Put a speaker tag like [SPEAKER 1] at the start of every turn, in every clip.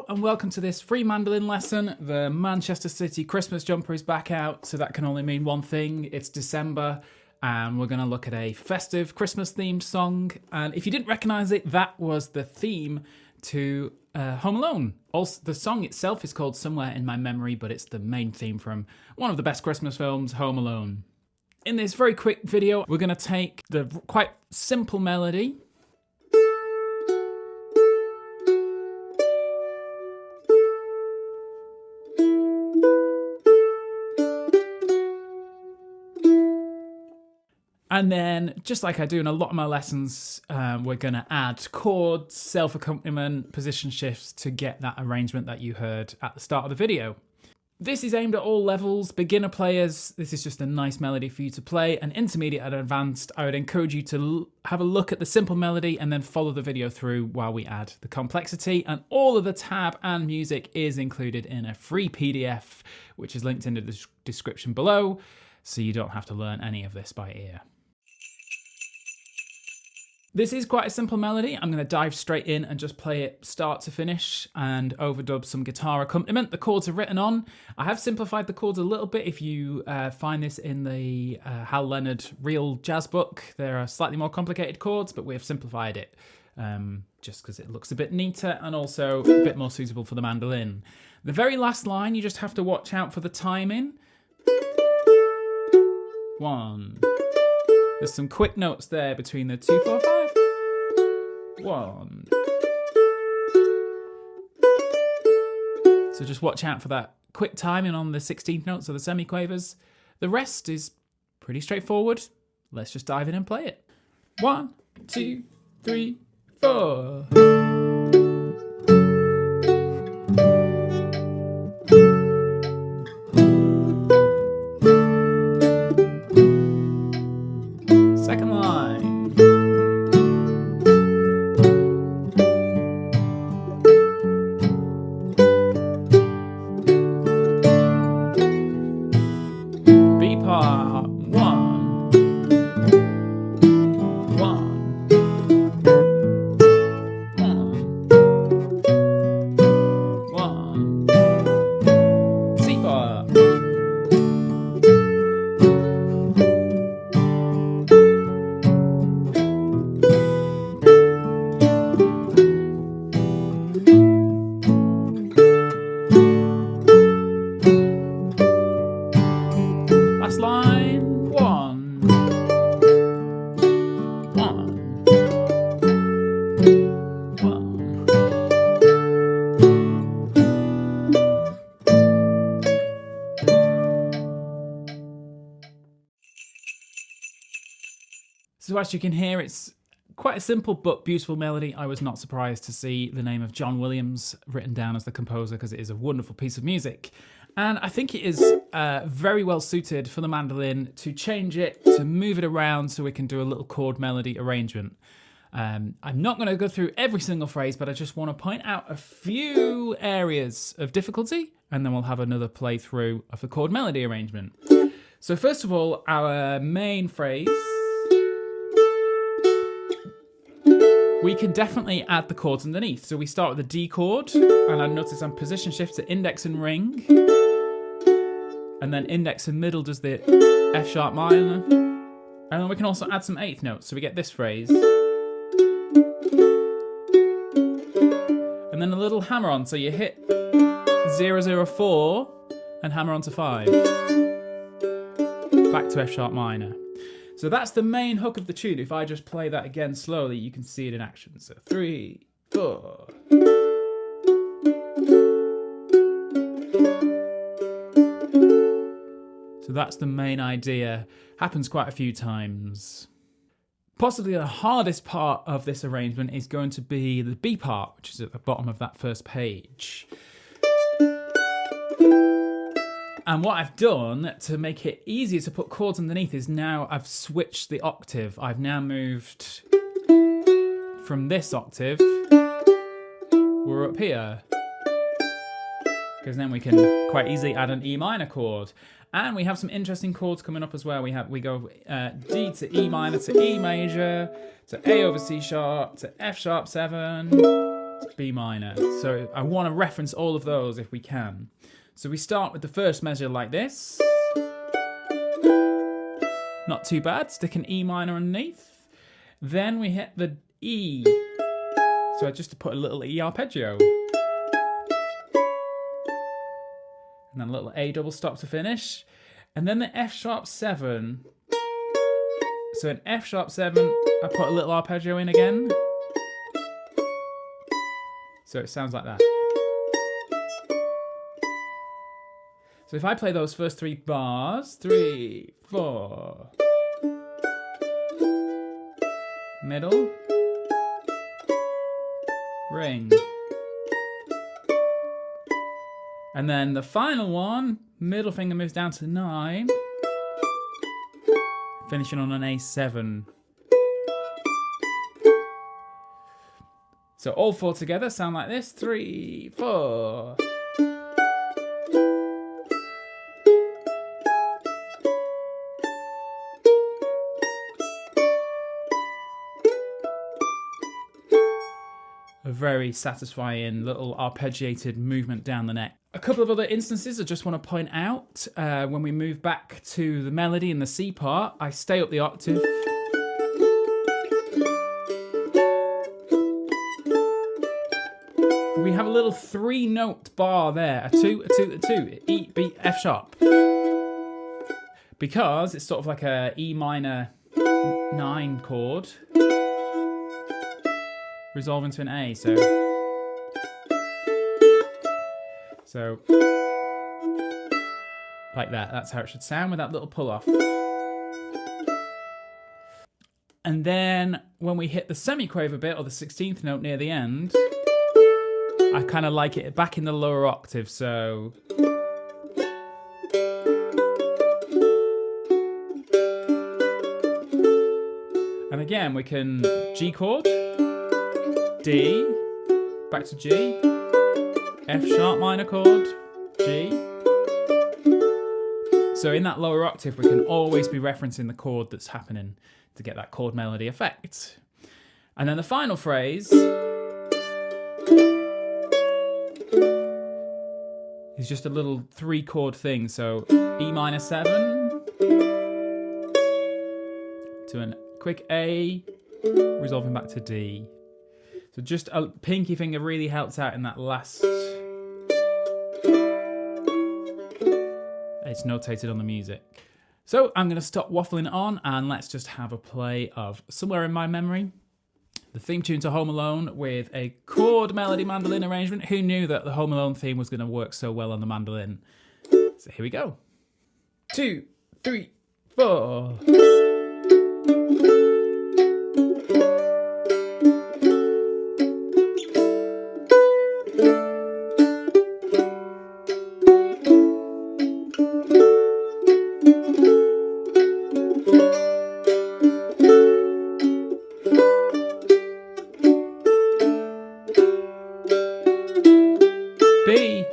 [SPEAKER 1] Hello and welcome to this free mandolin lesson. The Manchester City Christmas jumper is back out, so that can only mean one thing. It's December and we're going to look at a festive Christmas themed song. And if you didn't recognise it, that was the theme to Home Alone. Also, the song itself is called Somewhere in My Memory, but it's the main theme from one of the best Christmas films, Home Alone. In this very quick video, we're going to take the quite simple melody and then, just like I do in a lot of my lessons, we're going to add chords, self-accompaniment, position shifts to get that arrangement that you heard at the start of the video. This is aimed at all levels, beginner players. This is just a nice melody for you to play, and intermediate and advanced. I would encourage you to have a look at the simple melody and then follow the video through while we add the complexity. And all of the tab and music is included in a free PDF, which is linked in the description below, so you don't have to learn any of this by ear. This is quite a simple melody. I'm going to dive straight in and just play it start to finish and overdub some guitar accompaniment. The chords are written on. I have simplified the chords a little bit. If you find this in the Hal Leonard Real Jazz book, there are slightly more complicated chords, but we have simplified it just because it looks a bit neater and also a bit more suitable for the mandolin. The very last line, you just have to watch out for the timing. 1. There's some quick notes there between the 2, 4, 5. 1. So just watch out for that quick timing on the 16th notes or the semiquavers. The rest is pretty straightforward. Let's just dive in and play it. 1, 2, 3, 4. Second line. B part. 1. 1. 1. 1. C part. Last line. 1. 1. 1. So as you can hear, it's quite a simple but beautiful melody. I was not surprised to see the name of John Williams written down as the composer because it is a wonderful piece of music. And I think it is very well suited for the mandolin to change it, to move it around so we can do a little chord melody arrangement. I'm not going to go through every single phrase, but I just want to point out a few areas of difficulty, and then we'll have another playthrough of the chord melody arrangement. So first of all, our main phrase, we can definitely add the chords underneath. So we start with the D chord, and I notice I'm position shift to index and ring. And then index and middle does the F sharp minor. And then we can also add some eighth notes. So we get this phrase. And then a little hammer on. So you hit 0, 0, 4 and hammer on to 5. Back to F sharp minor. So that's the main hook of the tune. If I just play that again slowly, you can see it in action. So 3, 4. So that's the main idea. Happens quite a few times. Possibly the hardest part of this arrangement is going to be the B part, which is at the bottom of that first page. And what I've done to make it easier to put chords underneath is now I've switched the octave. I've now moved from this octave, we're up here. Because then we can quite easily add an E minor chord. And we have some interesting chords coming up as well. We go D to E minor to E major, to A over C sharp, to F sharp 7, to B minor. So I want to reference all of those if we can. So we start with the first measure like this. Not too bad, stick an E minor underneath. Then we hit the E. So just to put a little E arpeggio. And then a little A double stop to finish. And then the F sharp 7. So in F sharp 7, I put a little arpeggio in again. So it sounds like that. So if I play those first 3 bars, 3, 4, middle, ring. And then the final one, middle finger moves down to 9, finishing on an A7. So all 4 together sound like this, 3, 4. A very satisfying little arpeggiated movement down the neck. A couple of other instances I just want to point out. When we move back to the melody in the C part, I stay up the octave. We have a little 3-note bar there, a 2, a 2, a 2, E, B, F sharp. Because it's sort of like a E minor 9 chord, resolving to an A, so like that. That's how it should sound with that little pull off. And then when we hit the semiquaver bit, or the 16th note near the end, I kind of like it back in the lower octave, so and again we can G chord, D, back to G, F sharp minor chord, G. So in that lower octave we can always be referencing the chord that's happening to get that chord melody effect. And then the final phrase is just a little 3-chord thing. So E minor 7 to a quick A, resolving back to D. So just a pinky finger really helps out in that last. It's notated on the music. So I'm going to stop waffling on and let's just have a play of Somewhere in My Memory, the theme tune to Home Alone with a chord melody mandolin arrangement. Who knew that the Home Alone theme was going to work so well on the mandolin? So here we go. 2, 3, 4. B.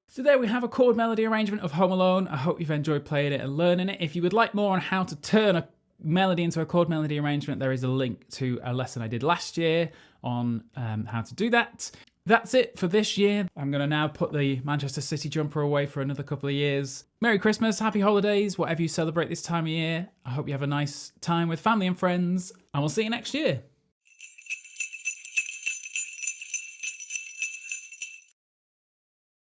[SPEAKER 1] So there we have a chord melody arrangement of Home Alone. I hope you've enjoyed playing it and learning it. If you would like more on how to turn a melody into a chord melody arrangement, there is a link to a lesson I did last year on how to do that. That's it for this year. I'm going to now put the Manchester City jumper away for another couple of years. Merry Christmas, happy holidays, whatever you celebrate this time of year. I hope you have a nice time with family and friends, and we'll see you next year.